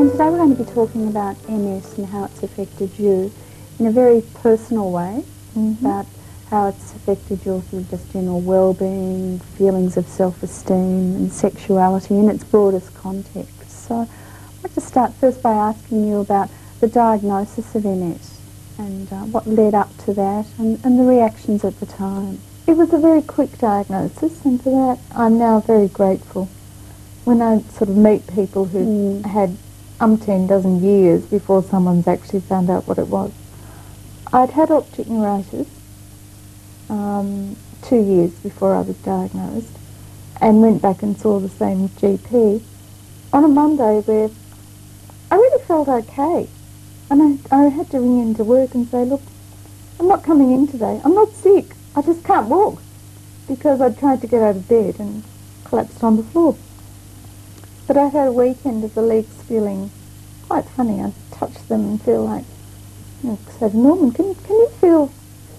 And today we're going to be talking about MS and how it's affected you in a very personal way, about how it's affected your sort of just general well-being, feelings of self-esteem and sexuality in its broadest context. So I'd like to start first by asking you about the diagnosis of MS and what led up to that and the reactions at the time. It was a very quick diagnosis, and for that I'm now very grateful. When I sort of meet people who had umpteen dozen years before someone's actually found out what it was. I'd had optic neuritis 2 years before I was diagnosed, and went back and saw the same GP on a Monday where I really felt okay. And I had to ring into work and say, look, I'm not coming in today. I'm not sick. I just can't walk, because I'd tried to get out of bed and collapsed on the floor. But I had a weekend of the legs feeling quite funny. I touched them and feel like, I said, Norman, can you feel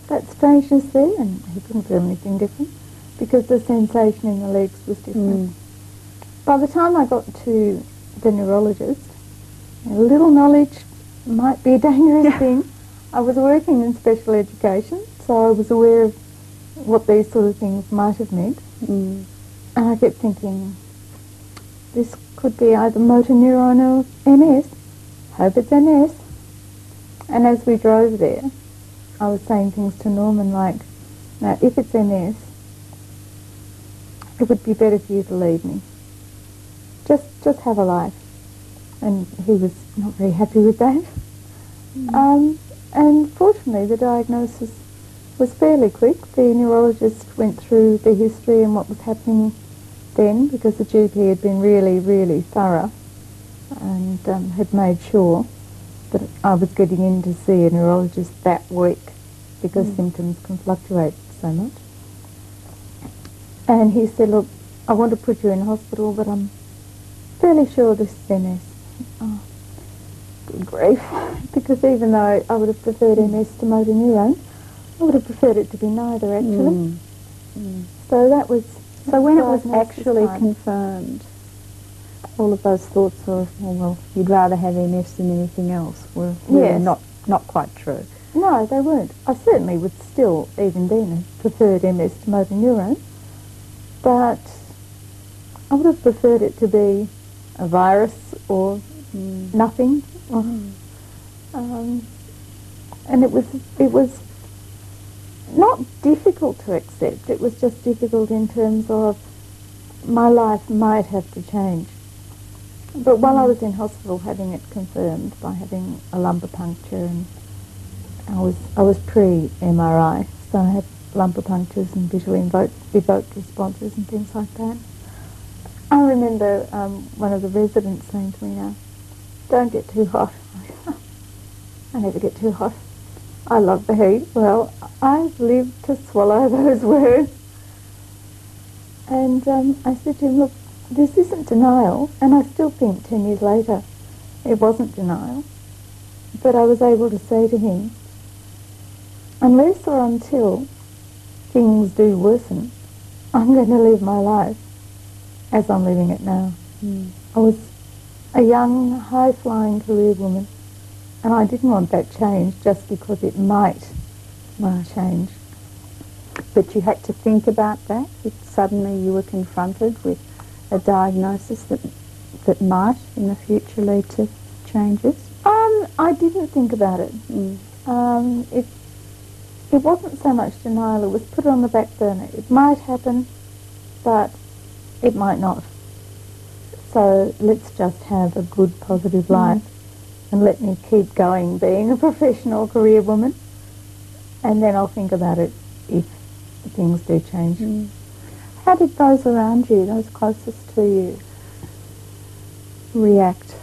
that strangeness there? And he couldn't feel anything different, because the sensation in the legs was different. By the time I got to the neurologist, a little knowledge might be a dangerous thing. I was working in special education, so I was aware of what these sort of things might have meant. And I kept thinking, this could be either motor neuron or MS. Hope it's MS. And as we drove there, I was saying things to Norman like, now if it's MS, it would be better for you to leave me. Just have a life. And he was not very happy with that. And fortunately the diagnosis was fairly quick. The neurologist went through the history and what was happening then, because the GP had been really, really thorough and had made sure that I was getting in to see a neurologist that week, because symptoms can fluctuate so much. And he said, look, I want to put you in hospital, but I'm fairly sure this is MS. Oh, good grief. Because even though I would have preferred MS to motor neuron, I would have preferred it to be neither, actually. So that was... So when it was actually confirmed, all of those thoughts of, well, you'd rather have MS than anything else were really not quite true. No, they weren't. I certainly would still, even then, have preferred MS to motor neuron, but I would have preferred it to be a virus or nothing. And it was not difficult to accept, it was just difficult in terms of my life might have to change. But while I was in hospital having it confirmed by having a lumbar puncture, and I was pre-MRI, so I had lumbar punctures and visually evoked responses and things like that. I remember one of the residents saying to me, now, don't get too hot. I never get too hot. I love the heat. Well, I've lived to swallow those words. And I said to him, look, this isn't denial, and I still think 10 years later it wasn't denial. But I was able to say to him, unless or until things do worsen, I'm going to live my life as I'm living it now. I was a young, high-flying career woman, and I didn't want that change just because it might change. But you had to think about that if suddenly you were confronted with a diagnosis that might in the future lead to changes? I didn't think about it. It wasn't so much denial, it was put on the back burner. It might happen, but it might not. So let's just have a good, positive life, and let me keep going being a professional career woman, and then I'll think about it if things do change. How did those around you, those closest to you, react?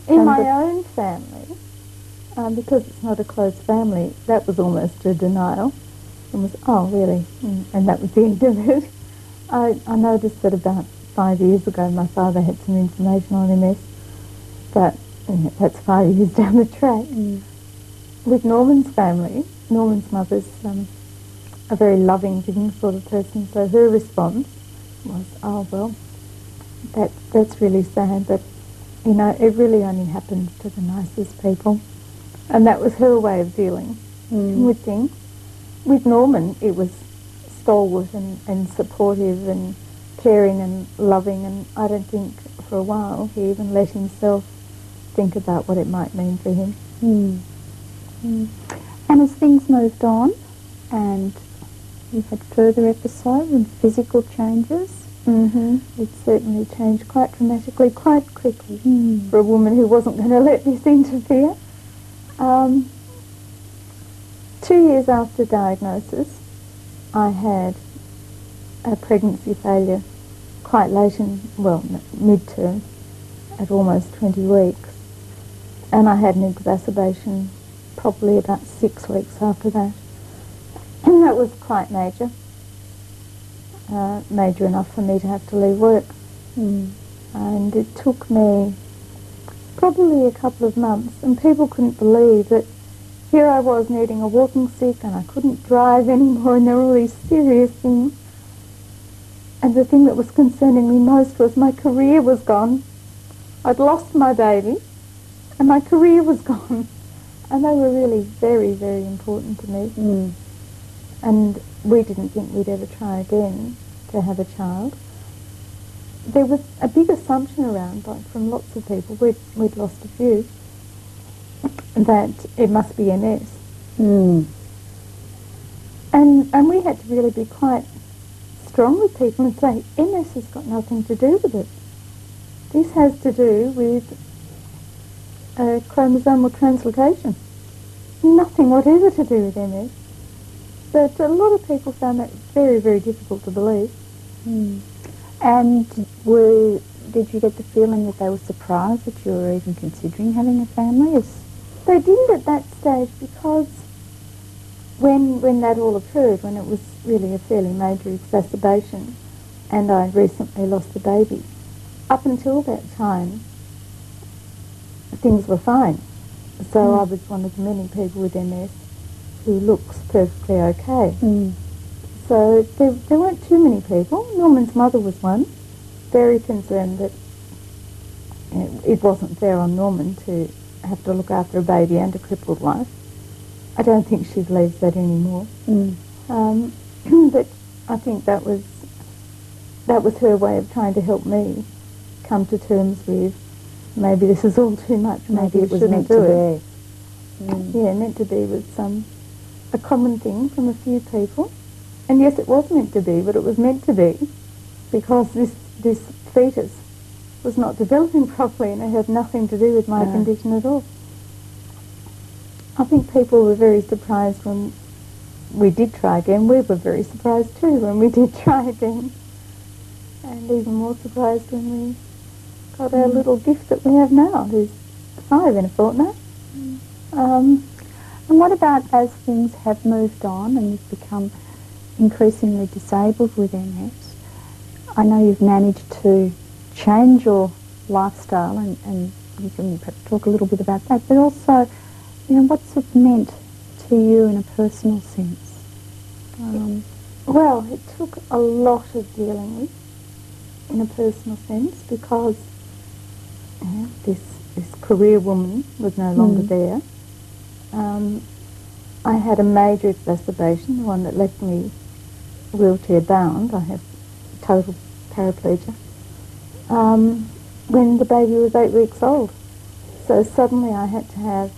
In my own family, because it's not a close family, that was almost a denial. It was, oh really? And that was the end of it. I noticed that about 5 years ago my father had some information on MS, but that's 5 years down the track. With Norman's family, Norman's mother's a very loving, giving sort of person, so her response was, oh well, That's really sad, but you know, it really only happened to the nicest people, and that was her way of dealing with things. With Norman, it was stalwart and supportive and caring and loving, and I don't think for a while he even let himself think about what it might mean for him. And as things moved on and you had further episodes and physical changes, It certainly changed quite dramatically, quite quickly for a woman who wasn't going to let this interfere. 2 years after diagnosis, I had a pregnancy failure quite late in, well, mid-term, at almost 20 weeks. And I had an exacerbation probably about 6 weeks after that. And that was quite major. Major enough for me to have to leave work. And it took me probably a couple of months, and people couldn't believe that here I was needing a walking stick and I couldn't drive anymore, and there were all these serious things. And the thing that was concerning me most was my career was gone. I'd lost my baby and my career was gone. And they were really very, very important to me. And we didn't think we'd ever try again to have a child. There was a big assumption around, like from lots of people, we'd lost a few, that it must be MS. And we had to really be quite strong with people and say, MS has got nothing to do with it. This has to do with chromosomal translocation. Nothing whatever to do with MS. But a lot of people found that very, very difficult to believe. And did you get the feeling that they were surprised that you were even considering having a family? They didn't at that stage, because when that all occurred, when it was really a fairly major exacerbation, and I recently lost a baby, up until that time, things were fine. So I was one of the many people with MS who looks perfectly okay. So there weren't too many people. Norman's mother was one, very concerned that it wasn't fair on Norman to have to look after a baby and a crippled wife. I don't think she believes that anymore. But I think that was her way of trying to help me come to terms with, maybe this is all too much, maybe it was meant to be. Yeah, meant to be was a common thing from a few people. And yes, it was meant to be, but it was meant to be because this fetus was not developing properly, and it had nothing to do with my condition at all. I think people were very surprised when we did try again. We were very surprised too when we did try again. And even more surprised when we got our little gift that we have now, who's 5 in a fortnight. And what about as things have moved on and you've become increasingly disabled with MS? I know you've managed to change your lifestyle, and you can perhaps talk a little bit about that, but also, what's it meant to you in a personal sense? Well, it took a lot of dealing with in a personal sense, because this career woman was no longer there. I had a major exacerbation, the one that left me wheelchair bound. I have total paraplegia. When the baby was 8 weeks old. So suddenly I had to have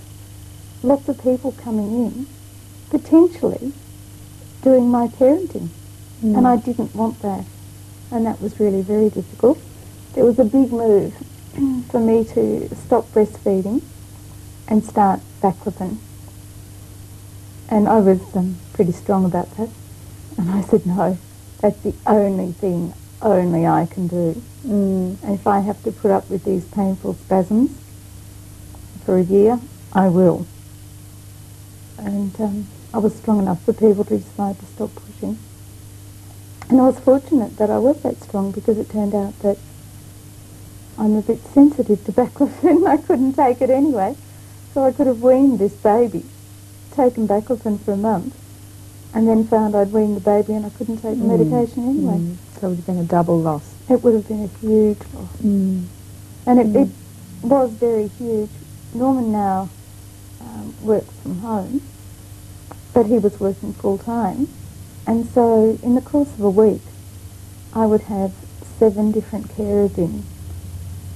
lots of people coming in, potentially doing my parenting. And I didn't want that. And that was really very difficult. It was a big move for me to stop breastfeeding and start baclofen. And I was pretty strong about that. And I said, no, that's the only thing only I can do. And if I have to put up with these painful spasms for a year, I will. And I was strong enough for people to decide to stop pushing. And I was fortunate that I was that strong, because it turned out that I'm a bit sensitive to baclofen. I couldn't take it anyway. So I could have weaned this baby, taken baclofen for a month, and then found I'd weaned the baby and I couldn't take the medication anyway. So it would have been a double loss. it would have been a huge loss. And it was very huge. Norman now works from home, but he was working full time, and so in the course of a week I would have 7 different carers in,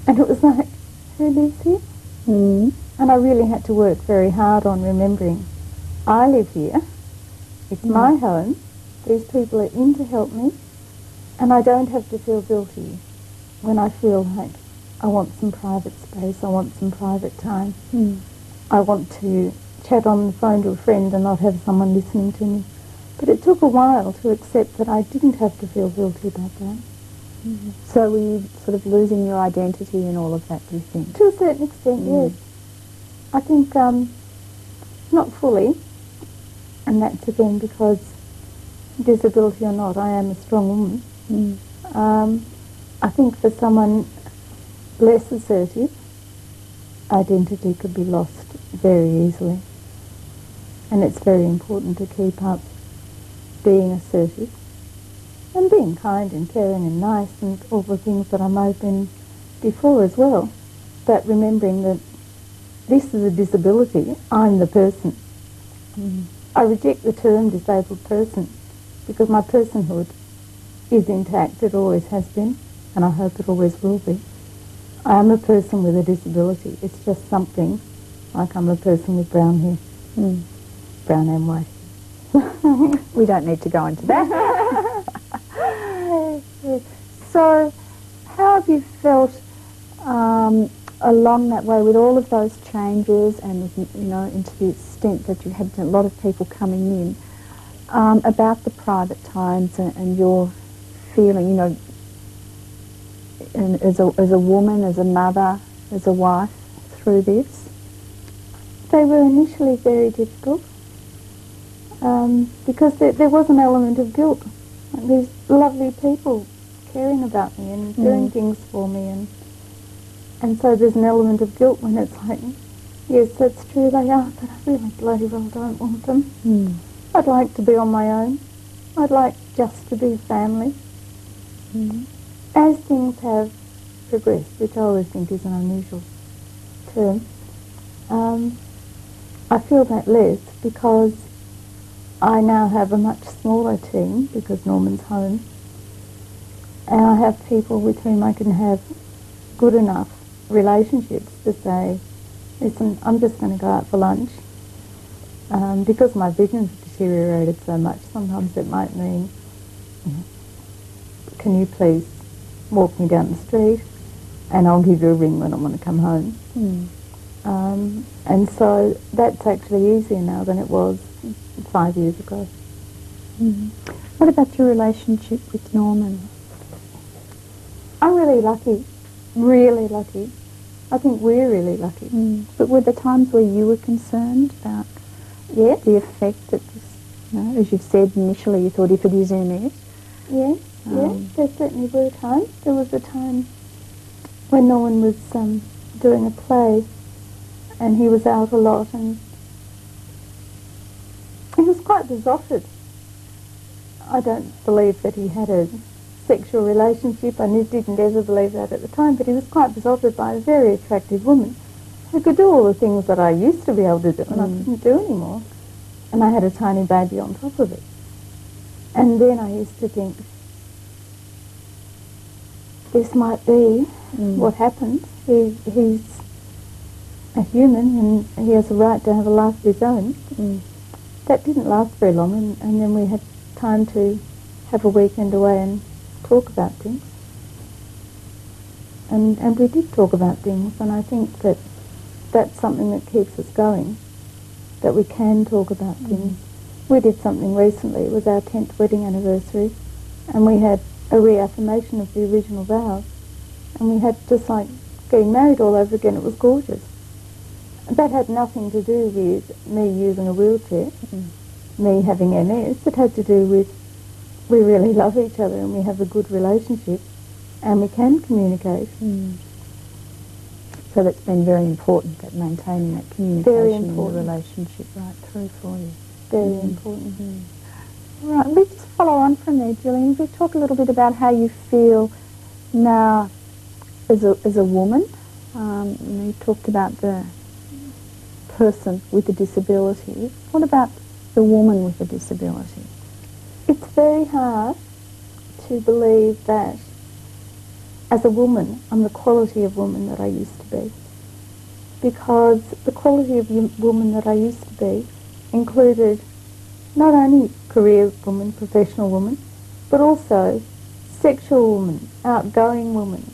and it was like, who lives here? And I really had to work very hard on remembering, I live here, it's my home, these people are in to help me, and I don't have to feel guilty when I feel like I want some private space, I want some private time. I want to chat on the phone to a friend and not have someone listening to me. But it took a while to accept that I didn't have to feel guilty about that. So were you sort of losing your identity in all of that, do you think? To a certain extent, yes. I think not fully, and that's again because disability or not, I am a strong woman. I think for someone less assertive, identity could be lost very easily. And it's very important to keep up being assertive and being kind and caring and nice and all the things that I might have been before as well. But remembering that this is a disability, I'm the person. I reject the term disabled person because my personhood is intact, it always has been, and I hope it always will be. I am a person with a disability. It's just something like I'm a person with brown hair. Brown and white. We don't need to go into that. So, how have you felt along that way with all of those changes and, with, you know, into the extent that you had a lot of people coming in, about the private times and your feeling, you know, and as a woman, as a mother, as a wife, through this? They were initially very difficult because there was an element of guilt. Like these lovely people caring about me and doing things for me, and so there's an element of guilt when it's like, yes, that's true, they are, but I really bloody well don't want them. I'd like to be on my own. I'd like just to be a family. As things have progressed, which I always think is an unusual term, I feel that less because I now have a much smaller team because Norman's home, and I have people with whom I can have good enough relationships to say, listen, I'm just going to go out for lunch. Because my vision's deteriorated so much, sometimes it might mean, you know, can you please walk me down the street and I'll give you a ring when I want to come home. And so that's actually easier now than it was 5 years ago. What about your relationship with Norman? I'm really lucky, really lucky. I think we're really lucky. But were there times where you were concerned about the effect that this, you know, as you've said initially, you thought if it is MS? Yes, there certainly were times. There was a time when Norman was doing a play and he was out a lot and he was quite besotted. I don't believe that he had a sexual relationship. I didn't ever believe that at the time, but he was quite besotted by a very attractive woman who could do all the things that I used to be able to do and I couldn't do anymore. And I had a tiny baby on top of it. And then I used to think, this might be what happens. He's a human and he has a right to have a life of his own. That didn't last very long, and then we had time to have a weekend away and talk about things. And we did talk about things, and I think that that's something that keeps us going, that we can talk about things. We did something recently. It was our 10th wedding anniversary, and we had a reaffirmation of the original vows, and we had just like getting married all over again. It was gorgeous. That had nothing to do with me using a wheelchair, me having MS. It had to do with we really love each other and we have a good relationship and we can communicate. So that's been very important, that maintaining that communication in the relationship right through for you. Very important. Right, let's follow on from there, Gillian. If we talk a little bit about how you feel Now, as a woman, you talked about the person with a disability. What about the woman with a disability? It's very hard to believe that as a woman I'm the quality of woman that I used to be, because the quality of woman that I used to be included not only career woman, professional woman, but also sexual woman, outgoing woman,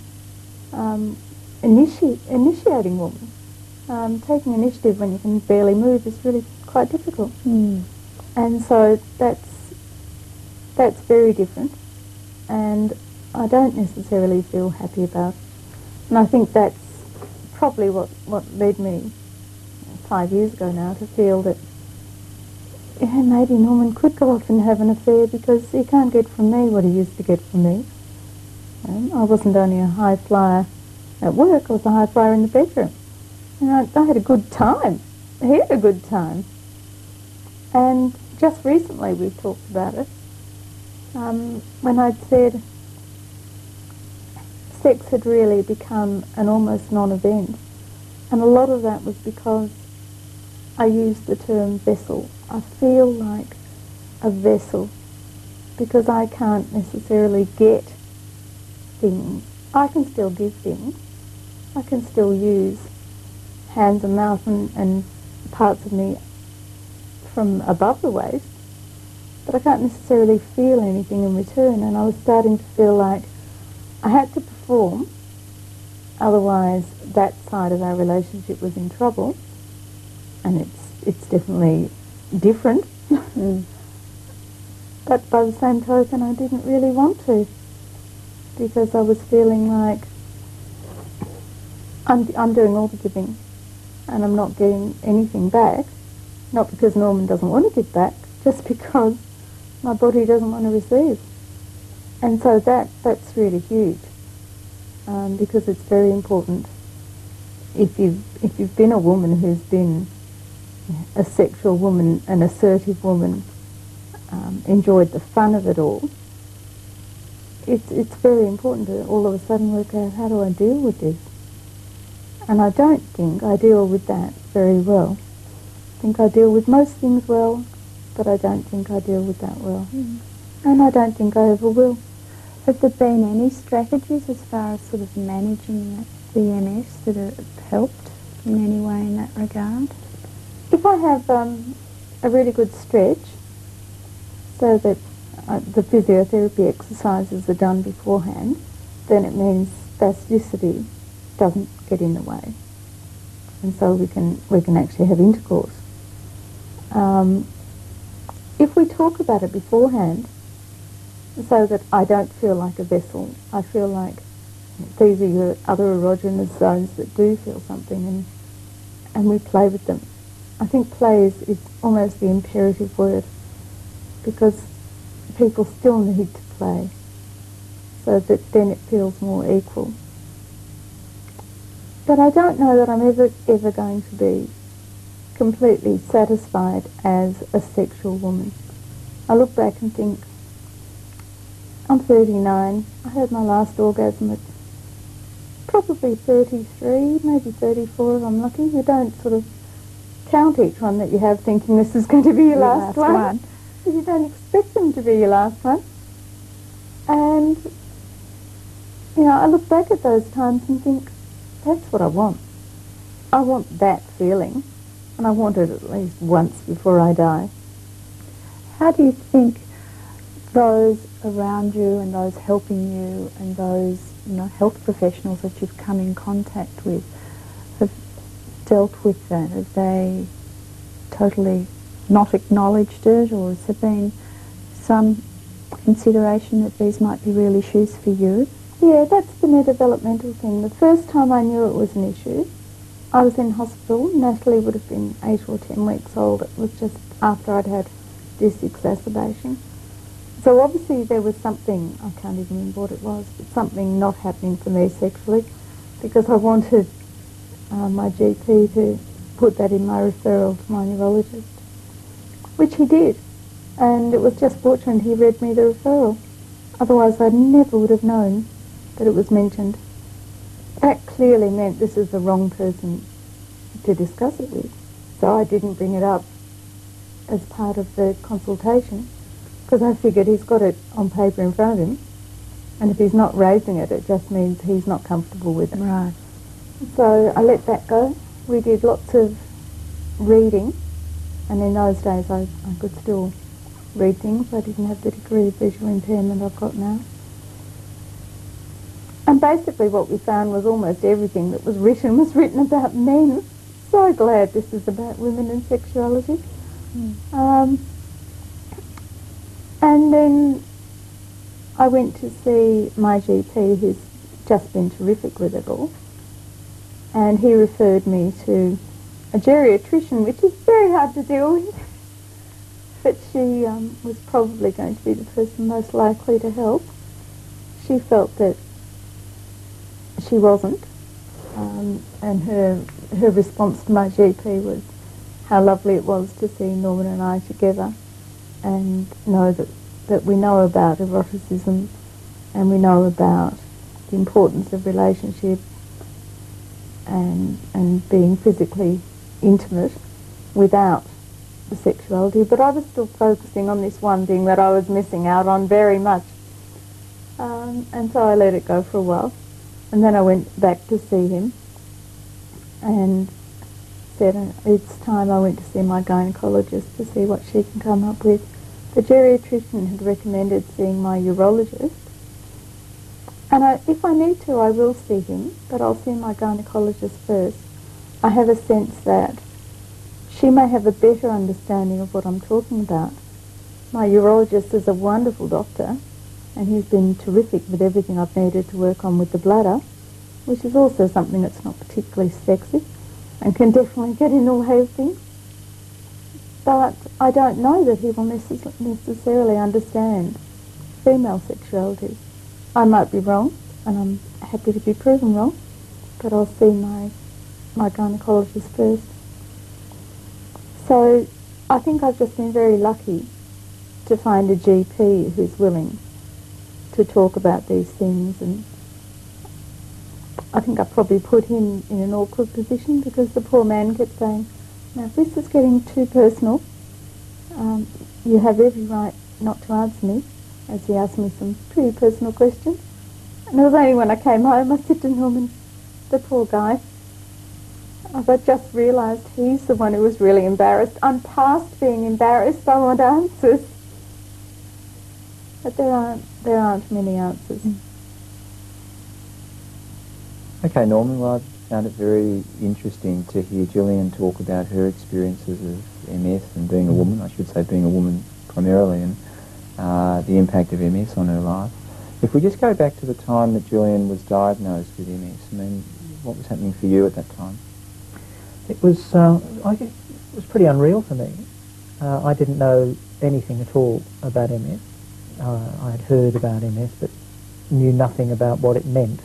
initiating woman. Taking initiative when you can barely move is really quite difficult. And so that's very different, and I don't necessarily feel happy about it. And I think that's probably what led me 5 years ago now to feel that maybe Norman could go off and have an affair, because he can't get from me what he used to get from me. I wasn't only a high flyer at work, I was a high flyer in the bedroom. And I had a good time. He had a good time. And just recently we've talked about it, when I'd said sex had really become an almost non-event. And a lot of that was because I used the term vessel. I feel like a vessel because I can't necessarily get things. I can still give things. I can still use hands and mouth and parts of me from above the waist, but I can't necessarily feel anything in return. And I was starting to feel like I had to perform, otherwise that side of our relationship was in trouble. And it's definitely different. But by the same token, I didn't really want to, because I was feeling like I'm doing all the giving and I'm not getting anything back, not because Norman doesn't want to give back, just because my body doesn't want to receive. And so that's really huge, because it's very important. If you've been a woman who's been a sexual woman, an assertive woman, enjoyed the fun of it all, it's very important to all of a sudden work out, how do I deal with this? And I don't think I deal with that very well. I think I deal with most things well, but I don't think I deal with that well. And I don't think I ever will. Have there been any strategies as far as sort of managing the MS that have helped in any way in that regard? If I have a really good stretch, so that the physiotherapy exercises are done beforehand, then it means spasticity doesn't get in the way, and so we can actually have intercourse. If we talk about it beforehand, so that I don't feel like a vessel, I feel like these are your other erogenous zones that do feel something, and we play with them. I think play is almost the imperative word, because people still need to play, so that then it feels more equal. But I don't know that I'm ever going to be completely satisfied as a sexual woman. I look back and think, I'm 39, I had my last orgasm at probably 33, maybe 34 if I'm lucky. You don't sort of count each one that you have thinking this is going to be your last one. You don't expect them to be your last one. And, I look back at those times and think, that's what I want. I want that feeling, and I want it at least once before I die. How do you think those around you and those helping you and those health professionals that you've come in contact with have dealt with that? Have they totally not acknowledged it, or has there been some consideration that these might be real issues for you? Yeah, that's been a developmental thing. The first time I knew it was an issue, I was in hospital. Natalie would have been 8 or 10 weeks old. It was just after I'd had this exacerbation. So obviously there was something, I can't even remember what it was, but something not happening for me sexually, because I wanted my GP to put that in my referral to my neurologist, which he did. And it was just fortunate he read me the referral. Otherwise I never would have known that it was mentioned, that clearly meant this is the wrong person to discuss it with. So I didn't bring it up as part of the consultation, because I figured he's got it on paper in front of him, and if he's not raising it, it just means he's not comfortable with it. Right. So I let that go. We did lots of reading, and in those days I could still read things. I didn't have the degree of visual impairment I've got now. And basically what we found was almost everything that was written about men. So glad this is about women and sexuality. And then I went to see my GP, who's just been terrific with it all, and he referred me to a geriatrician, which is very hard to deal with, but she was probably going to be the person most likely to help. She felt that she wasn't, and her response to my GP was how lovely it was to see Norman and I together and know that we know about eroticism and we know about the importance of relationship and being physically intimate without the sexuality. But I was still focusing on this one thing that I was missing out on very much. And so I let it go for a while. And then I went back to see him and said it's time I went to see my gynaecologist to see what she can come up with. The geriatrician had recommended seeing my urologist, and if I need to I will see him, but I'll see my gynaecologist first. I have a sense that she may have a better understanding of what I'm talking about. My urologist is a wonderful doctor, and he's been terrific with everything I've needed to work on with the bladder, which is also something that's not particularly sexy and can definitely get in the way of things. But I don't know that he will necessarily understand female sexuality. I might be wrong, and I'm happy to be proven wrong, but I'll see my gynaecologist first. So I think I've just been very lucky to find a GP who's willing to talk about these things, and I think I probably put him in an awkward position because the poor man kept saying, now if this is getting too personal, you have every right not to answer me, as he asked me some pretty personal questions. And it was only when I came home I said to Norman, the poor guy, I've just realised he's the one who was really embarrassed. I'm past being embarrassed, I want answers. But there aren't many answers. Okay, Norman, well, I found it very interesting to hear Gillian talk about her experiences of MS and being a woman, I should say being a woman primarily, and the impact of MS on her life. If we just go back to the time that Gillian was diagnosed with MS, I mean, what was happening for you at that time? It was, I guess, it was pretty unreal for me. I didn't know anything at all about MS. I had heard about MS, but knew nothing about what it meant.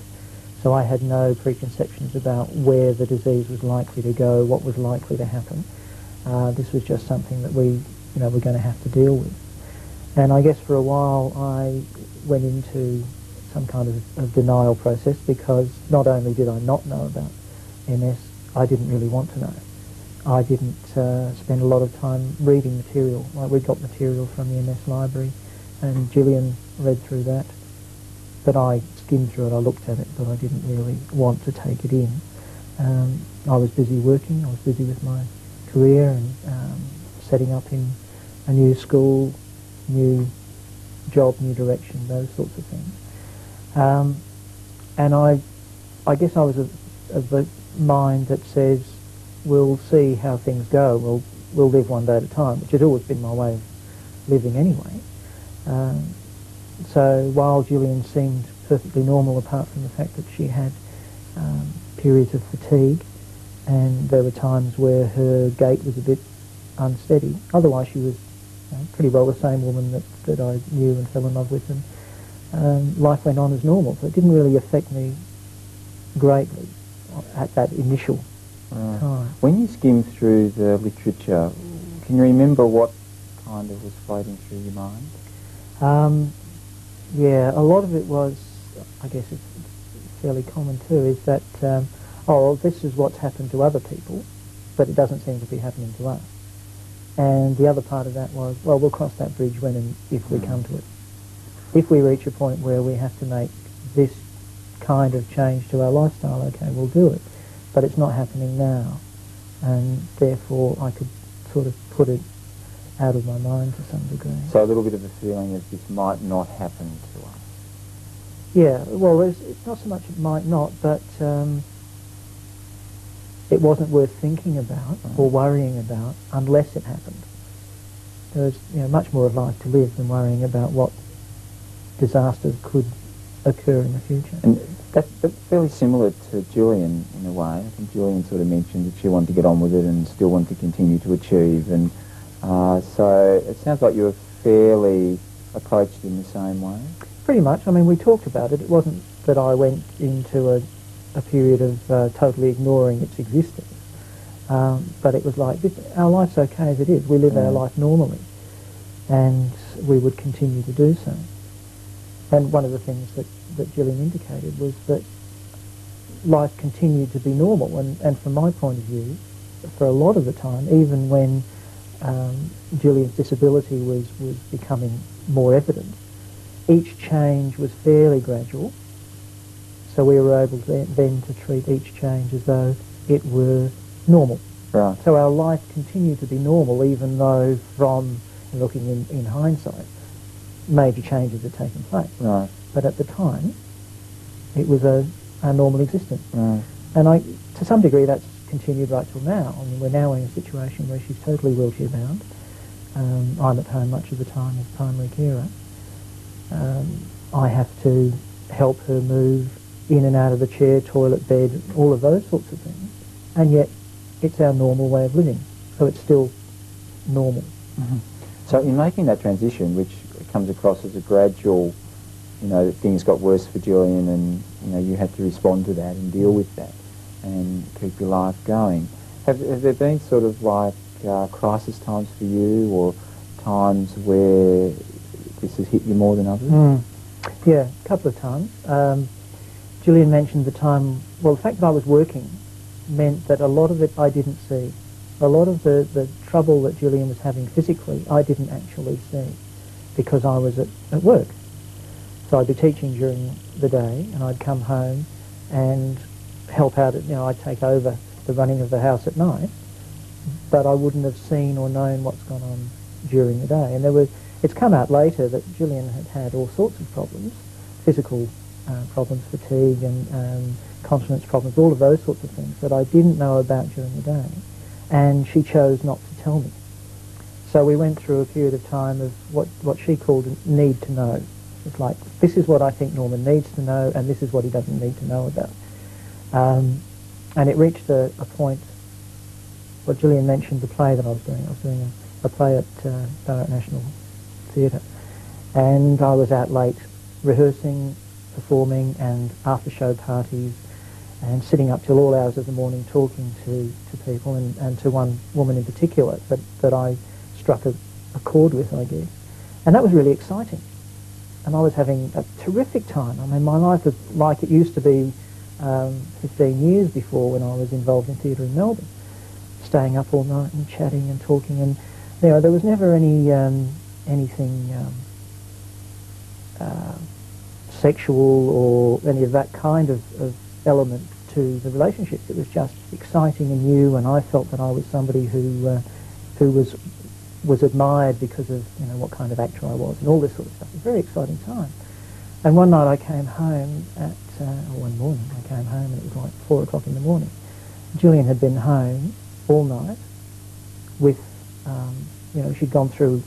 So I had no preconceptions about where the disease was likely to go, what was likely to happen. This was just something that we, were going to have to deal with. And I guess for a while I went into some kind of denial process, because not only did I not know about MS, I didn't really want to know. I didn't spend a lot of time reading material. Like, we got material from the MS library, and Gillian read through that. But I skimmed through it, I looked at it, but I didn't really want to take it in. I was busy working, I was busy with my career and setting up in a new school, new job, new direction, those sorts of things. And I guess I was of the mind that says, we'll see how things go, we'll live one day at a time, which had always been my way of living anyway. So while Gillian seemed perfectly normal, apart from the fact that she had periods of fatigue, and there were times where her gait was a bit unsteady, otherwise she was pretty well the same woman that I knew and fell in love with, and life went on as normal. So it didn't really affect me greatly at that initial time. When you skimmed through the literature, can you remember what kind of was floating through your mind? Yeah, a lot of it was, I guess, fairly common too, is that, oh, this is what's happened to other people, but it doesn't seem to be happening to us. And the other part of that was, well, we'll cross that bridge when and if we come to it. If we reach a point where we have to make this kind of change to our lifestyle, okay, we'll do it. But it's not happening now, and therefore I could sort of put it out of my mind to some degree. So a little bit of a feeling that this might not happen to us. Yeah, well, it's not so much it might not, but it wasn't worth thinking about or worrying about unless it happened. There's much more of life to live than worrying about what disasters could occur in the future. And that's fairly similar to Julian in a way. I think Julian sort of mentioned that she wanted to get on with it and still wanted to continue to achieve, and so it sounds like you were fairly approached in the same way. Pretty much. I mean, we talked about it. It wasn't that I went into a period of totally ignoring its existence, but it was like, our life's okay as it is. We live our life normally, and we would continue to do so. And one of the things that Gillian indicated was that life continued to be normal, and from my point of view, for a lot of the time, even when Gillian's disability was becoming more evident, each change was fairly gradual, so we were able then to treat each change as though it were normal. Right. So our life continued to be normal, even though from looking in hindsight, major changes had taken place. Right. But at the time, it was a normal existence. Right. And to some degree, that's continued right till now. I mean, we're now in a situation where she's totally wheelchair bound. I'm at home much of the time as primary carer. I have to help her move in and out of the chair, toilet, bed, all of those sorts of things. And yet, it's our normal way of living. So it's still normal. Mm-hmm. So in making that transition, which comes across as a gradual, that things got worse for Gillian and, you had to respond to that and deal with that and keep your life going. Have there been sort of like crisis times for you, or times where this has hit you more than others? Yeah, a couple of times. Gillian mentioned the time, well, the fact that I was working meant that a lot of it I didn't see. A lot of the trouble that Gillian was having physically, I didn't actually see because I was at work. So I'd be teaching during the day, and I'd come home and help out I'd take over the running of the house at night, but I wouldn't have seen or known what's gone on during the day. And it's come out later that Gillian had all sorts of problems, physical problems, fatigue and continence problems, all of those sorts of things that I didn't know about during the day, and she chose not to tell me. So we went through a period of time of what she called need to know. It's like, this is what I think Norman needs to know, and this is what he doesn't need to know about. And it reached a point, what Gillian mentioned, the play that I was doing. I was doing a play at Ballarat National Theatre, and I was out late rehearsing, performing, and after-show parties, and sitting up till all hours of the morning talking to people, and to one woman in particular that I struck a chord with, I guess. And that was really exciting. And I was having a terrific time. I mean, my life was like it used to be 15 years before, when I was involved in theatre in Melbourne, staying up all night and chatting and talking, and there was never anything sexual or any of that kind of element to the relationships. It was just exciting and new, and I felt that I was somebody who was admired because of what kind of actor I was and all this sort of stuff. It was a very exciting time. And one night I came home one morning I came home, and it was like 4 o'clock in the morning. Gillian had been home all night with, she'd gone through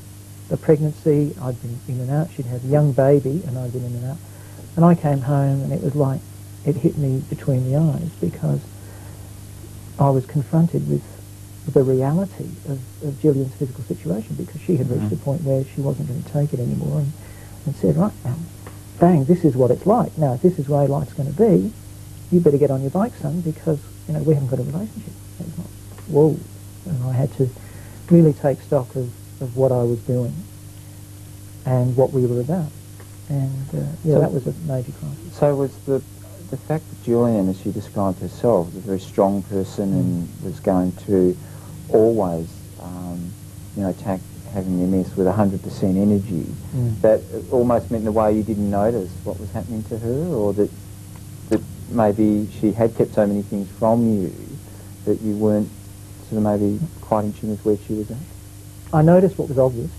a pregnancy, I'd been in and out, she'd had a young baby, and I'd been in and out. And I came home, and it was like, it hit me between the eyes, because I was confronted with the reality of Gillian's physical situation, because she had reached a point where she wasn't going to take it anymore, and said, right now, bang, this is what it's like. Now, if this is the way life's going to be, you better get on your bike, son, because, we haven't got a relationship. It was like, whoa. And I had to really take stock of what I was doing and what we were about. And, that was a major crisis. So was the fact that Julian, as she described herself, was a very strong person and was going to always, attack having MS with 100% energy, that almost meant in a way you didn't notice what was happening to her, or that maybe she had kept so many things from you that you weren't sort of maybe quite in tune with where she was at? I noticed what was obvious,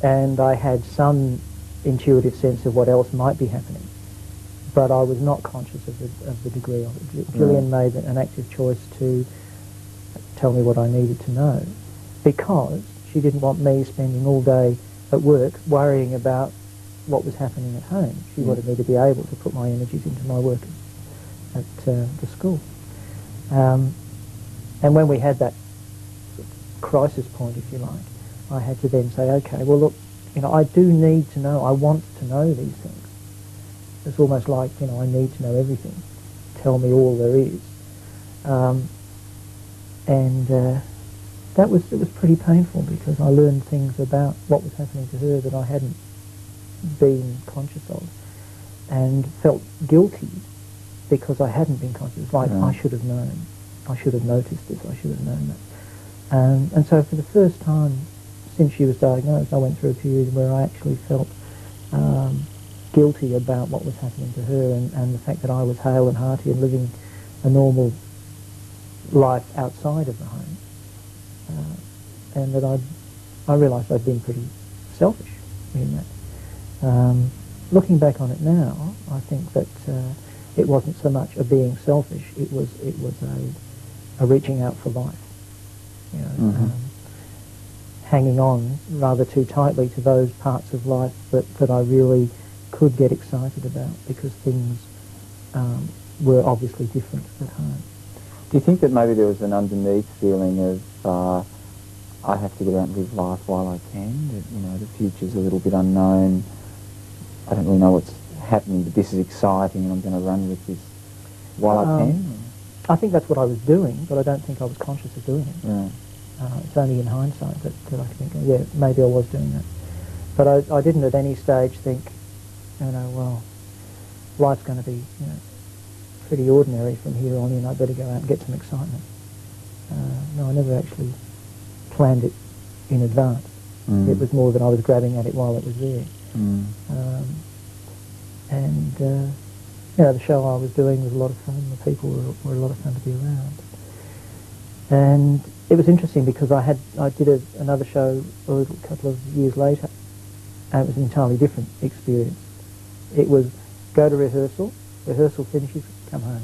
and I had some intuitive sense of what else might be happening, but I was not conscious of the degree of it. Julian made an active choice to tell me what I needed to know, because she didn't want me spending all day at work worrying about what was happening at home. She wanted me to be able to put my energies into my work at the school. And when we had that crisis point, if you like, I had to then say, okay, well look, I do need to know, I want to know these things. It's almost like, I need to know everything. Tell me all there is. It was pretty painful, because I learned things about what was happening to her that I hadn't been conscious of, and felt guilty because I hadn't been conscious. Like, I should have known. I should have noticed this. I should have known that. And so for the first time since she was diagnosed, I went through a period where I actually felt guilty about what was happening to her, and the fact that I was hale and hearty and living a normal life outside of the home. And that I realised I'd been pretty selfish in that. Looking back on it now, I think that it wasn't so much a being selfish, it was a reaching out for life. Hanging on rather too tightly to those parts of life that I really could get excited about, because things were obviously different at home. Do you think that maybe there was an underneath feeling of I have to get out and live life while I can, that, the future's a little bit unknown, I don't really know what's happening, but this is exciting and I'm going to run with this while I can? I think that's what I was doing, but I don't think I was conscious of doing it. Yeah. It's only in hindsight that I think, yeah, maybe I was doing that. But I didn't at any stage think, well, life's going to be, pretty ordinary from here on in, I better go out and get some excitement. No, I never actually planned it in advance. It was more that I was grabbing at it while it was there. The show I was doing was a lot of fun. The people were a lot of fun to be around. And it was interesting because I did another show a couple of years later, and it was an entirely different experience. It was go to rehearsal finishes, come home.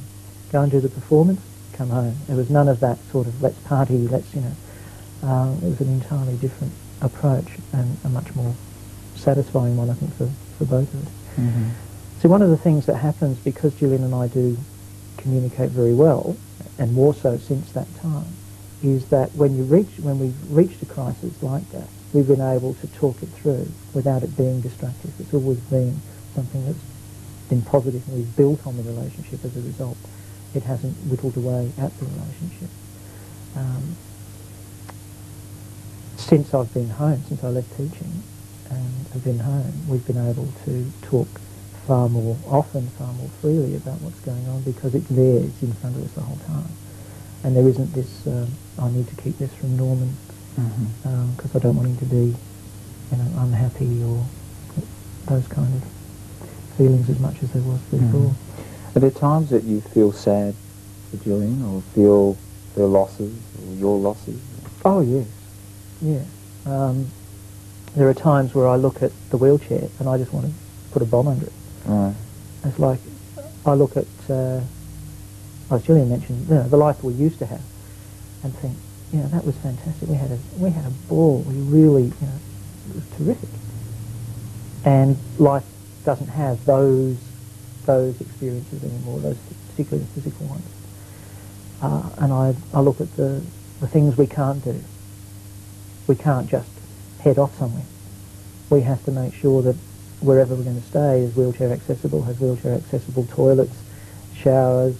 Go and do the performance, come home. There was none of that sort of let's party, it was an entirely different approach, and a much more satisfying one, I think, for both of us. So one of the things that happens, because Julian and I do communicate very well, and more so since that time, is that when we've reached a crisis like that, we've been able to talk it through without it being destructive. It's always been something that's been positive, and we've built on the relationship as a result. It hasn't whittled away at the relationship. Since I've been home, since I left teaching and have been home, we've been able to talk far more freely about what's going on, because it's there, it's in front of us the whole time. And there isn't this, I need to keep this from Norman, because I don't want him to be, unhappy, or those kind of feelings as much as there was before. Are there times that you feel sad for Julian, or feel their losses, or your losses? Oh, yes. Yeah. There are times where I look at the wheelchair and I just want to put a bomb under it. Right. It's like, I look at, as Julian mentioned, the life we used to have, and think, that was fantastic. We had a ball. We really, it was terrific. And life doesn't have those experiences anymore, those particularly the physical ones. And I look at the things we can't do. We can't just head off somewhere. We have to make sure that wherever we're going to stay is wheelchair accessible, has wheelchair accessible toilets, showers,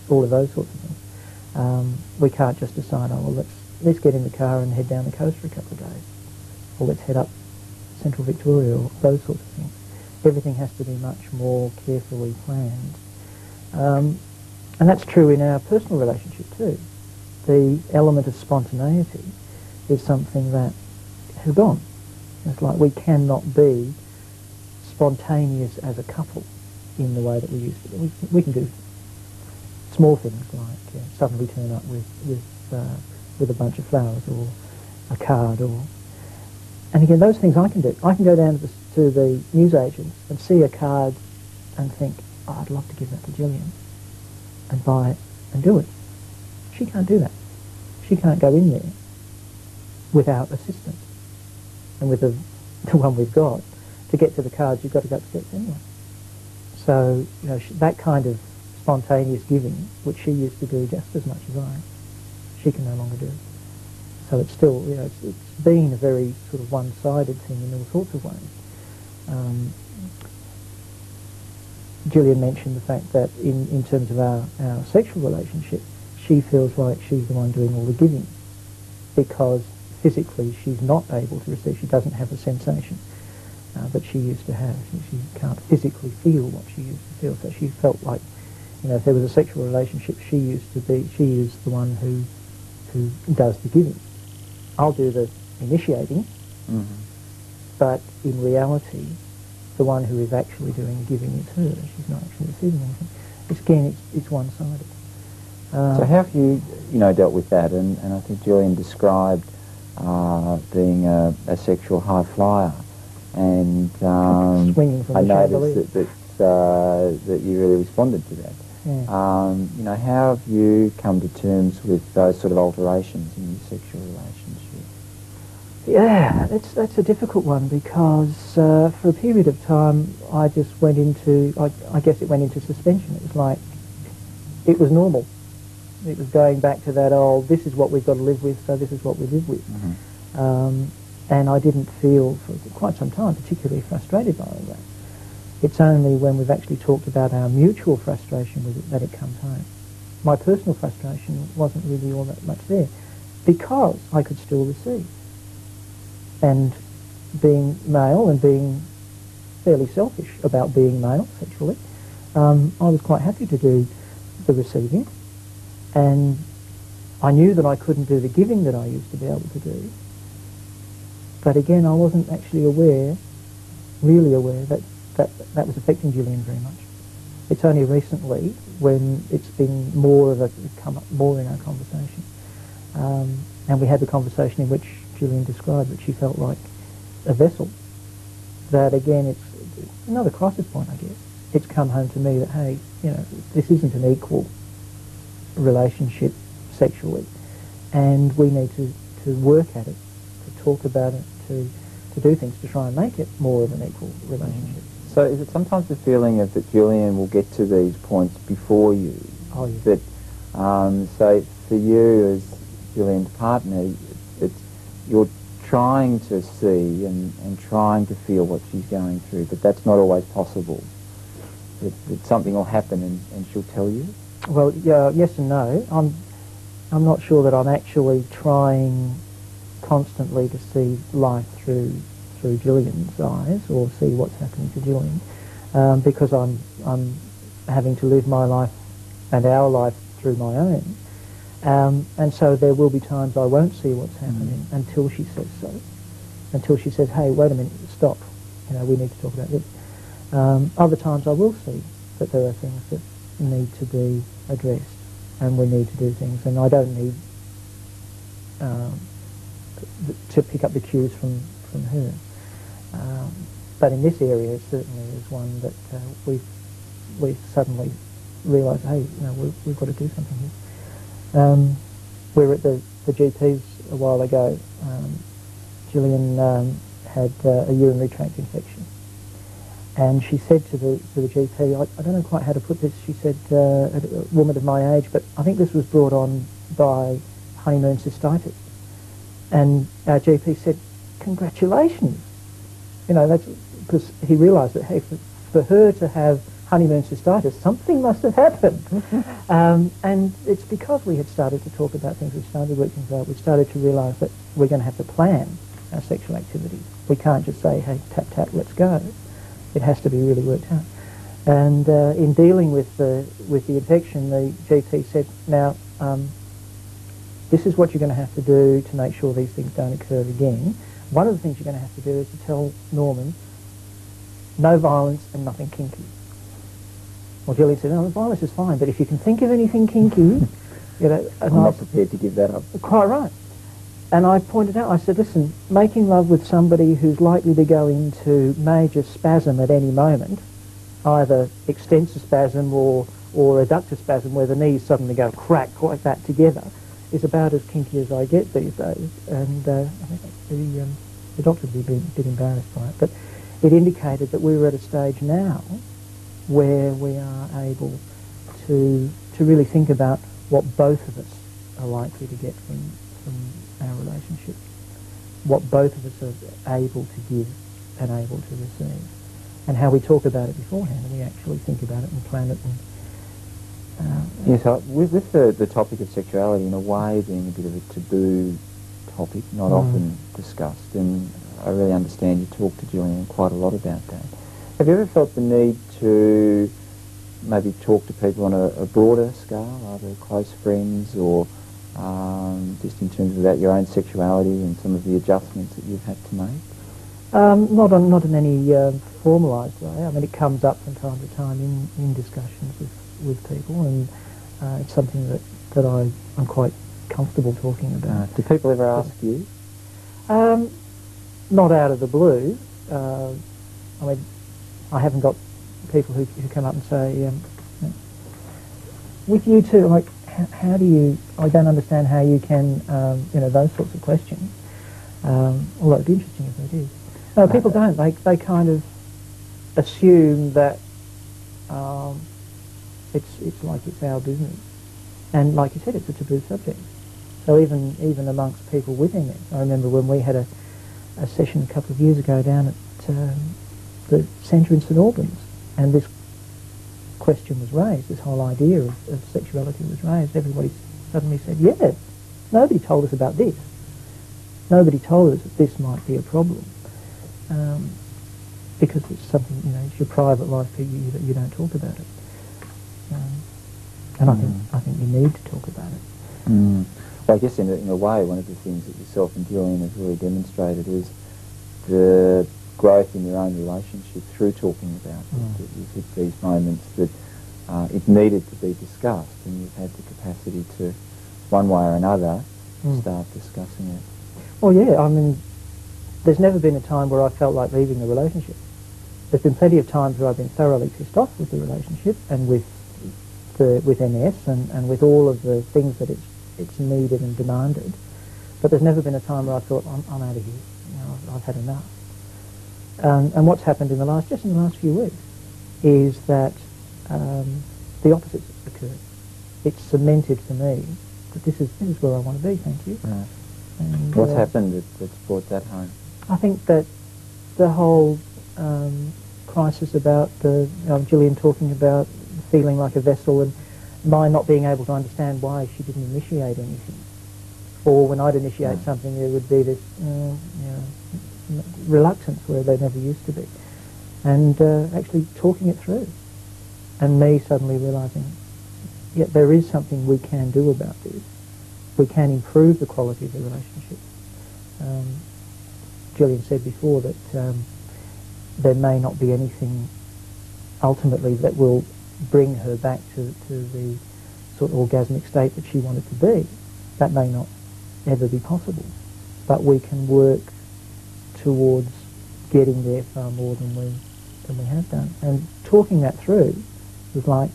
all of those sorts of things. We can't just decide, let's get in the car and head down the coast for a couple of days, or let's head up Central Victoria, or those sorts of things. Everything has to be much more carefully planned, And that's true in our personal relationship too. The element of spontaneity is something that has gone. It's like we cannot be spontaneous as a couple in the way that we used to. We can do small things like suddenly turn up with a bunch of flowers or a card, and again those things I can do. I can go down to the newsagents and see a card and think, oh, I'd love to give that to Gillian, and buy it and do it. She can't do that. She can't go in there without assistance. And with the one we've got, to get to the cards, you've got to go up steps anyway. So, that kind of spontaneous giving, which she used to do just as much as I, she can no longer do. So it's still, it's been a very sort of one-sided thing in all sorts of ways. Gillian mentioned the fact that in terms of our sexual relationship, she feels like she's the one doing all the giving because physically she's not able to receive. She doesn't have the sensation that she used to have. She can't physically feel what she used to feel. So she felt like, if there was a sexual relationship, she is the one who does the giving. I'll do the initiating, but in reality, the one who is actually doing the giving is her. She's not actually receiving anything. It's one-sided. So how have you, dealt with that? And I think Gillian described being a sexual high flyer, and swinging from I the noticed that you really responded to that. Yeah. How have you come to terms with those sort of alterations in your sexual relationship? Yeah, that's a difficult one because for a period of time I just went into, I guess it went into suspension. It was like, it was normal. It was going back to that this is what we've got to live with, so this is what we live with. And I didn't feel for quite some time particularly frustrated by all that. It's only when we've actually talked about our mutual frustration with it that it comes home. My personal frustration wasn't really all that much there because I could still receive. And being male and being fairly selfish about being male sexually, I was quite happy to do the receiving, and I knew that I couldn't do the giving that I used to be able to do. But again, I wasn't actually really aware that was affecting Gillian very much. It's only recently when it's been come up more in our conversation, and we had the conversation in which Gillian described that she felt like a vessel. That again, it's another crisis point, I guess. It's come home to me that, hey, this isn't an equal relationship sexually, and we need to work at it, to talk about it, to do things to try and make it more of an equal relationship. So is it sometimes the feeling of that Gillian will get to these points before you? Oh, yes. That, so for you as Gillian's partner, you're trying to see and trying to feel what she's going through, but that's not always possible. That something will happen and she'll tell you? Well, yeah, yes and no. I'm not sure that I'm actually trying constantly to see life through Gillian's eyes or see what's happening to Gillian, because I'm having to live my life and our life through my own. And so there will be times I won't see what's happening until she says so. Until she says, hey, wait a minute, stop. We need to talk about this. Other times I will see that there are things that need to be addressed and we need to do things. And I don't need to pick up the cues from her. But in this area, it certainly is one that we've suddenly realised, hey, we've got to do something here. We were at the GP's a while ago. Gillian had a urinary tract infection, and she said to the GP, I don't know quite how to put this, she said, a woman of my age, but I think this was brought on by honeymoon cystitis. And our GP said, congratulations. That's because he realised that, hey, for her to have honeymoon cystitis, something must have happened. And it's because we had started to talk about things, we started working things out, we started to realise that we're going to have to plan our sexual activities. We can't just say, hey, tap, tap, let's go. It has to be really worked out. And in dealing with the infection, the GP said, now, this is what you're going to have to do to make sure these things don't occur again. One of the things you're going to have to do is to tell Norman, no violence and nothing kinky. Well, Julie said, no, violence is fine, but if you can think of anything kinky, you know... I'm not prepared to give that up. Quite right. And I pointed out, I said, listen, making love with somebody who's likely to go into major spasm at any moment, either extensor spasm or adductor spasm where the knees suddenly go crack like that together, is about as kinky as I get these days. And I think the doctor would be a bit embarrassed by it. But it indicated that we were at a stage now where we are able to really think about what both of us are likely to get from our relationship, what both of us are able to give and able to receive, and how we talk about it beforehand, and we actually think about it and plan it. And, yes, with the topic of sexuality, in a way, being a bit of a taboo topic, not often discussed, and I really understand you talk to Gillian quite a lot about that. Have you ever felt the need to maybe talk to people on a broader scale, either close friends or just in terms of your own sexuality and some of the adjustments that you've had to make? Not in any formalised way. I mean, it comes up from time to time in discussions with people, and it's something that I'm quite comfortable talking about. Do people ever ask you? Not out of the blue. I mean, I haven't got people who come up and say, with you too, like, how do you, I don't understand how you can, those sorts of questions. Although it'd be interesting if they did. No, people don't. They kind of assume that it's like it's our business. And like you said, it's a taboo subject. So even amongst people with MS, I remember when we had a session a couple of years ago down at the centre in St Albans, and this question was raised, this whole idea of sexuality was raised. Everybody suddenly said, yeah, nobody told us about this. Nobody told us that this might be a problem. Because it's something, it's your private life, you don't talk about it. And I think you need to talk about it. Well, I guess in a way, one of the things that yourself and Gillian have really demonstrated is the growth in your own relationship through talking about it. That you've hit these moments that it needed to be discussed, and you've had the capacity to, one way or another, start discussing it. Well, yeah, I mean, there's never been a time where I felt like leaving the relationship. There's been plenty of times where I've been thoroughly pissed off with the relationship and with MS and with all of the things that it's needed and demanded. But there's never been a time where I thought, I'm out of here. I've had enough. And what's happened just in the last few weeks is that the opposite's occurred. It's cemented for me that this is where I want to be. Thank you. Right. And, what's happened that's brought that home? I think that the whole crisis about Gillian talking about feeling like a vessel and my not being able to understand why she didn't initiate anything. Or when I'd initiate something, there would be this reluctance where there never used to be. And actually talking it through. And me suddenly realising, yeah, there is something we can do about this. We can improve the quality of the relationship. Gillian said before that there may not be anything ultimately that will bring her back to the sort of orgasmic state that she wanted to be. That may not ever be possible. But we can work towards getting there far more than we have done. And talking that through was like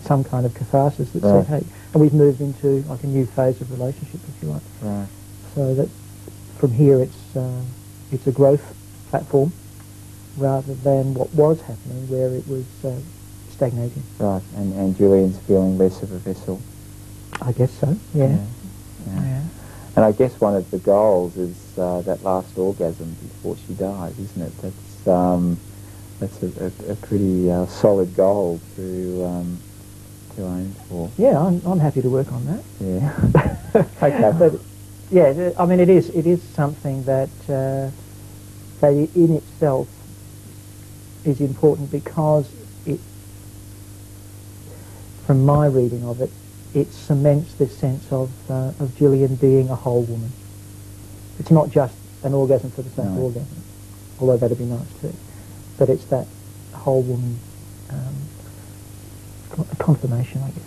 some kind of catharsis that said, hey, and we've moved into like a new phase of relationship, if you like. Right. So that from here it's a growth platform rather than what was happening where it was stagnating. Right, and Julian's feeling less of a vessel. I guess so, yeah. And I guess one of the goals is that last orgasm before she dies, isn't it? That's a pretty solid goal to aim for. Yeah, I'm happy to work on that. Yeah. Okay. But yeah, I mean, it is something that in itself is important because it, from my reading of it, it cements this sense of Gillian being a whole woman. It's not just an orgasm for the sake of orgasm, although that'd be nice too. But it's that whole woman confirmation, I guess.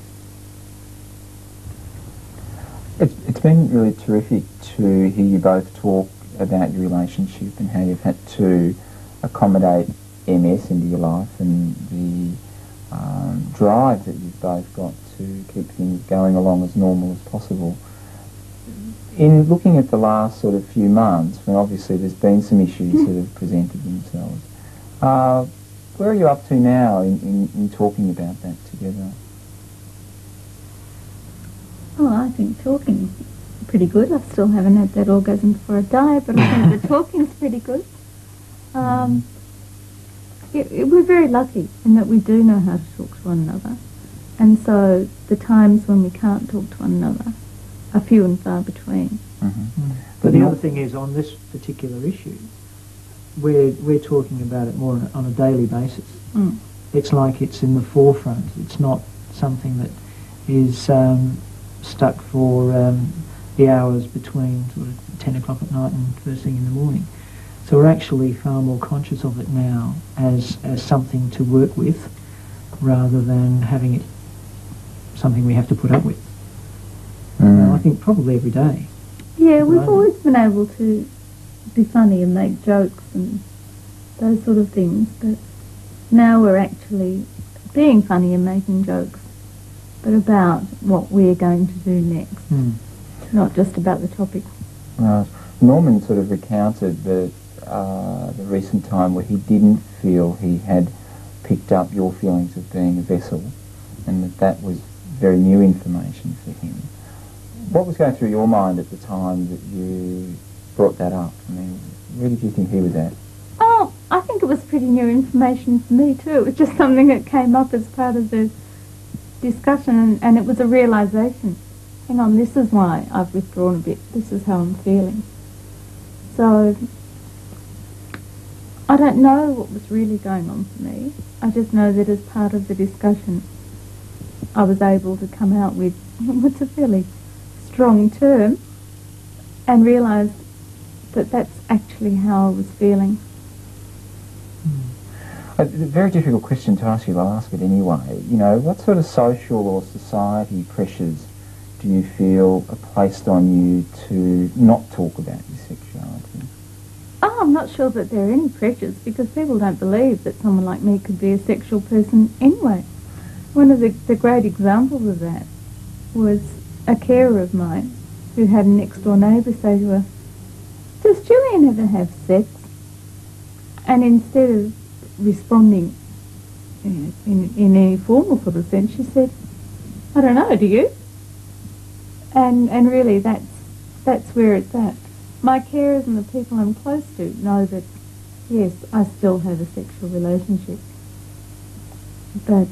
It's been really terrific to hear you both talk about your relationship and how you've had to accommodate MS into your life and the drive that you've both got to keep things going along as normal as possible. In looking at the last sort of few months, when obviously there's been some issues that have presented themselves, where are you up to now in talking about that together? Oh, I think talking's pretty good. I still haven't had that orgasm before I die, but I think the talking's pretty good. We're very lucky in that we do know how to talk to one another, and so the times when we can't talk to one another are few and far between. But the other thing is, on this particular issue, we're talking about it more on a daily basis. It's like it's in the forefront. It's not something that is stuck for the hours between sort of 10 o'clock at night and first thing in the morning. So we're actually far more conscious of it now as something to work with, rather than having it something we have to put up with. I think probably every day. Yeah, we've always been able to be funny and make jokes and those sort of things, but now we're actually being funny and making jokes, but about what we're going to do next, not just about the topic. Norman sort of recounted the recent time where he didn't feel he had picked up your feelings of being a vessel, and that was very new information for him. What was going through your mind at the time that you brought that up? I mean, where did you think he was at? Oh, I think it was pretty new information for me too. It was just something that came up as part of the discussion, and it was a realisation. Hang on, this is why I've withdrawn a bit. This is how I'm feeling. So, I don't know what was really going on for me. I just know that as part of the discussion, I was able to come out with what's a fairly strong term and realised that that's actually how I was feeling. A very difficult question to ask you, but I'll ask it anyway. You know, what sort of social or society pressures do you feel are placed on you to not talk about your sexuality? Oh, I'm not sure that there are any pressures, because people don't believe that someone like me could be a sexual person anyway. One of the great examples of that was a carer of mine who had a next-door neighbour say to her, "Does Gillian ever have sex?" And instead of responding in any formal sort of sense, she said, "I don't know, do you?" And really that's where it's at. My carers and the people I'm close to know that, yes, I still have a sexual relationship. But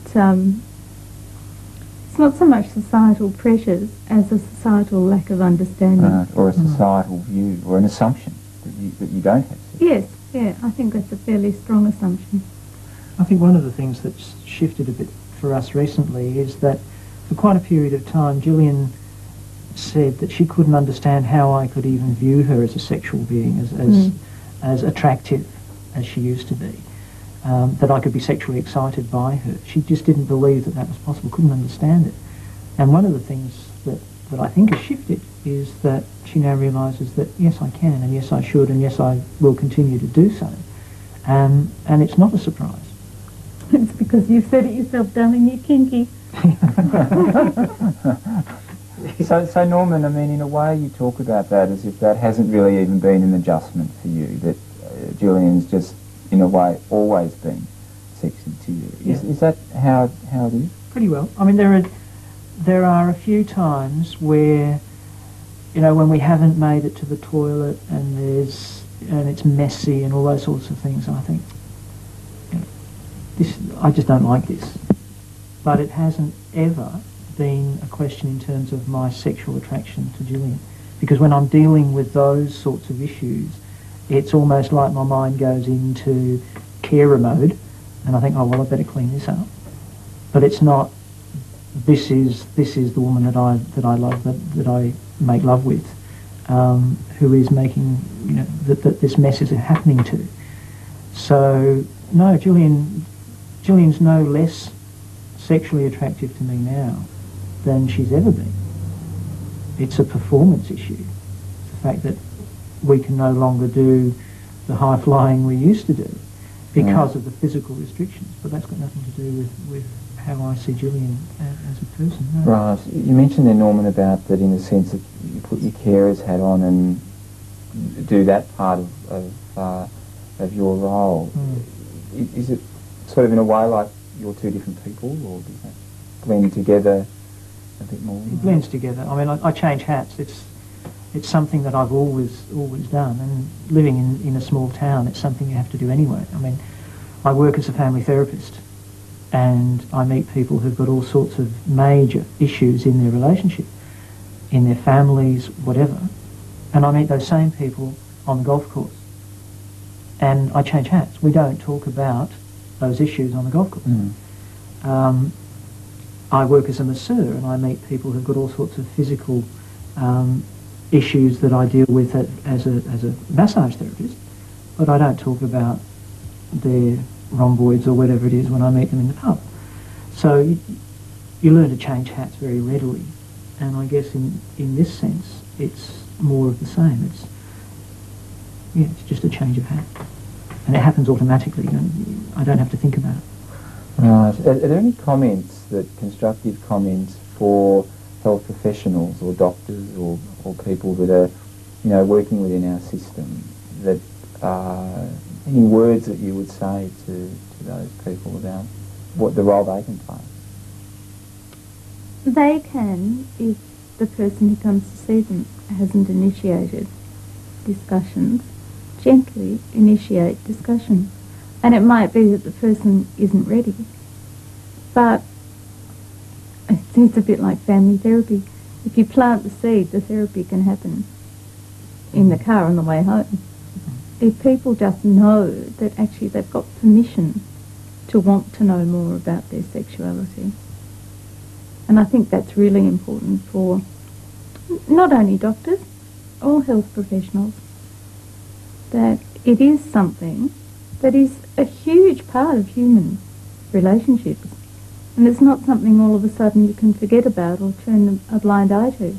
it's not so much societal pressures as a societal lack of understanding. Or a societal view, or an assumption that you don't have sex. Yes, yeah, I think that's a fairly strong assumption. I think one of the things that's shifted a bit for us recently is that for quite a period of time, Gillian said that she couldn't understand how I could even view her as a sexual being, as attractive as she used to be, that I could be sexually excited by her. She just didn't believe that was possible, couldn't understand it. And one of the things that I think has shifted is that she now realises that yes, I can, and yes, I should, and yes, I will continue to do so. And it's not a surprise. It's because you've said it yourself, darling, you're kinky. So Norman, I mean, in a way you talk about that as if that hasn't really even been an adjustment for you, that Gillian's just, in a way, always been sexy to you. Is that how it is? Pretty well. I mean, there are a few times where, you know, when we haven't made it to the toilet and it's messy and all those sorts of things, and I think, you know, I just don't like this. But it hasn't ever been a question in terms of my sexual attraction to Gillian, because when I'm dealing with those sorts of issues, it's almost like my mind goes into carer mode, And I think, oh well, I better clean this up. But it's not. This is the woman that I love, that I make love with, who is making, you know, that this mess is happening to. So no, Gillian's no less sexually attractive to me now than she's ever been. It's a performance issue. It's the fact that we can no longer do the high flying we used to do because of the physical restrictions. But that's got nothing to do with how I see Gillian as a person. No. Right. You mentioned there, Norman, about that in the sense that you put your carer's hat on and do that part of your role. Is it sort of in a way like you're two different people, or does that blend together a bit more? It blends together. I mean, I change hats. It's something that I've always done, and living in a small town, it's something you have to do anyway. I mean, I work as a family therapist, and I meet people who've got all sorts of major issues in their relationship, in their families, whatever, and I meet those same people on the golf course, and I change hats. We don't talk about those issues on the golf course. I work as a masseur, and I meet people who've got all sorts of physical issues that I deal with as a massage therapist, but I don't talk about their rhomboids or whatever it is when I meet them in the pub. So you learn to change hats very readily, and I guess in this sense it's more of the same. It's just a change of hat, and it happens automatically. I don't have to think about it. Right. Are there any comments, constructive comments for health professionals or doctors or people that are, you know, working within our system, that any words that you would say to those people about what the role they can play? They can, if the person who comes to see them hasn't initiated discussions, gently initiate discussion. And it might be that the person isn't ready, but it's a bit like family therapy. If you plant the seed, the therapy can happen in the car on the way home. If people just know that actually they've got permission to want to know more about their sexuality. And I think that's really important for not only doctors, all health professionals, that it is something that is a huge part of human relationships. And it's not something all of a sudden you can forget about or turn a blind eye to.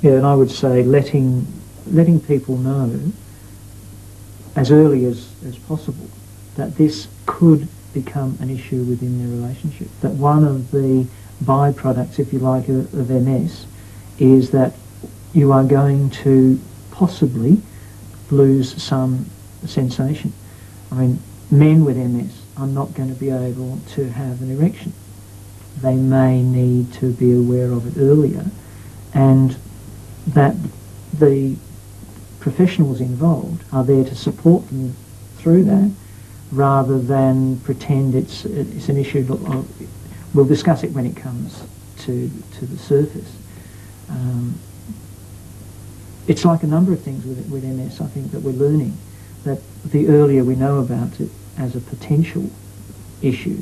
Yeah, and I would say letting people know as early as possible that this could become an issue within their relationship. That one of the byproducts, if you like, of MS is that you are going to possibly lose some sensation. I mean, men with MS are not going to be able to have an erection. They may need to be aware of it earlier, and that the professionals involved are there to support them through that, rather than pretend it's an issue. We'll discuss it when it comes to the surface. It's like a number of things with MS, I think, that we're learning, that the earlier we know about it as a potential issue,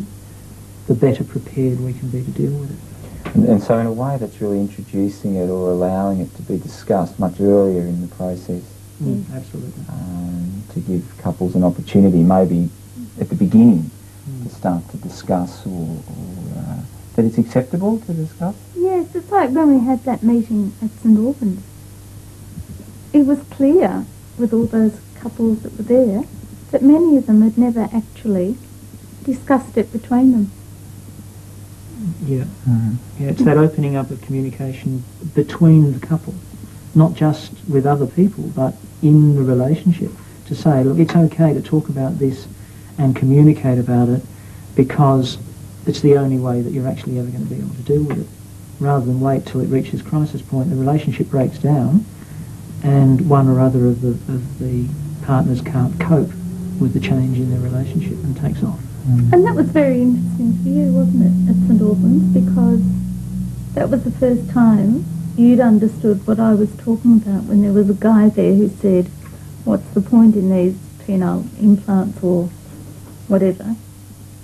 the better prepared we can be to deal with it. And so in a way that's really introducing it or allowing it to be discussed much earlier in the process. Absolutely. To give couples an opportunity, maybe at the beginning, to start to discuss or that it's acceptable to discuss. Yes, it's like when we had that meeting at St Albans. It was clear with all those couples that were there that many of them had never actually discussed it between them. Yeah. Yeah, it's that opening up of communication between the couple, not just with other people, but in the relationship, to say, look, it's okay to talk about this and communicate about it, because it's the only way that you're actually ever going to be able to deal with it, rather than wait till it reaches crisis point, the relationship breaks down, and one or other of the partners can't cope with the change in their relationship and takes off. And that was very interesting for you, wasn't it, at St Albans, because that was the first time you'd understood what I was talking about when there was a guy there who said, what's the point in these penile implants or whatever,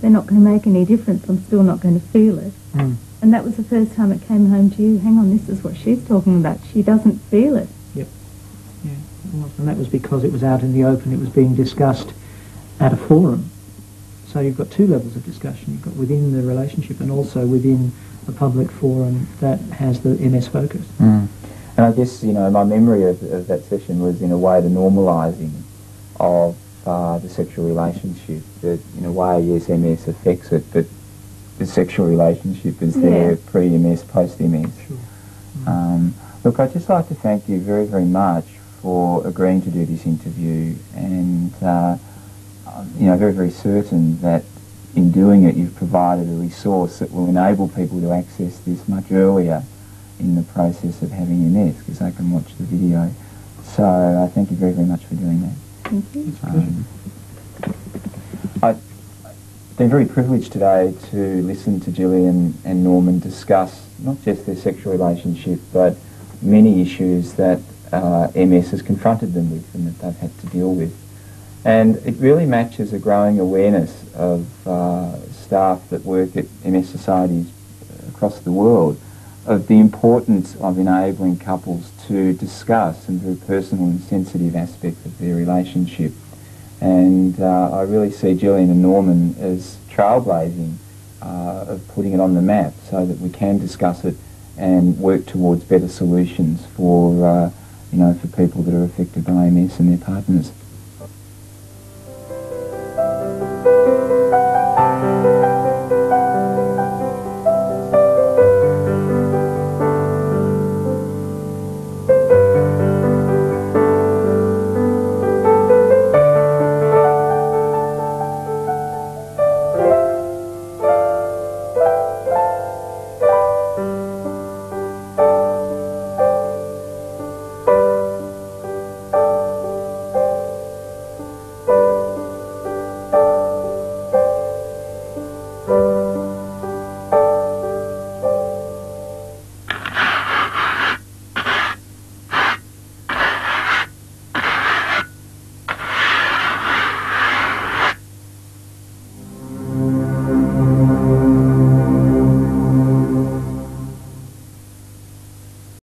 they're not going to make any difference. I'm still not going to feel it. And that was the first time it came home to you. Hang on, this is what she's talking about. She doesn't feel it. Yep. Yeah. And that was because it was out in the open. It was being discussed at a forum. So you've got two levels of discussion. You've got within the relationship and also within a public forum that has the MS focus. And I guess, you know, my memory of that session was in a way the normalising of the sexual relationship. That in a way, yes, MS affects it, but the sexual relationship is there pre-MS, post-MS. Sure. Look, I'd just like to thank you very, very much for agreeing to do this interview, and you know, very, very certain that in doing it you've provided a resource that will enable people to access this much earlier in the process of having MS, because they can watch the video. So I thank you very, very much for doing that. Thank you. I've been very privileged today to listen to Gillian and Norman discuss not just their sexual relationship, but many issues that MS has confronted them with and that they've had to deal with. And it really matches a growing awareness of staff that work at MS societies across the world of the importance of enabling couples to discuss some very personal and sensitive aspects of their relationship. And I really see Gillian and Norman as trailblazing of putting it on the map so that we can discuss it and work towards better solutions for, you know, for people that are affected by MS and their partners.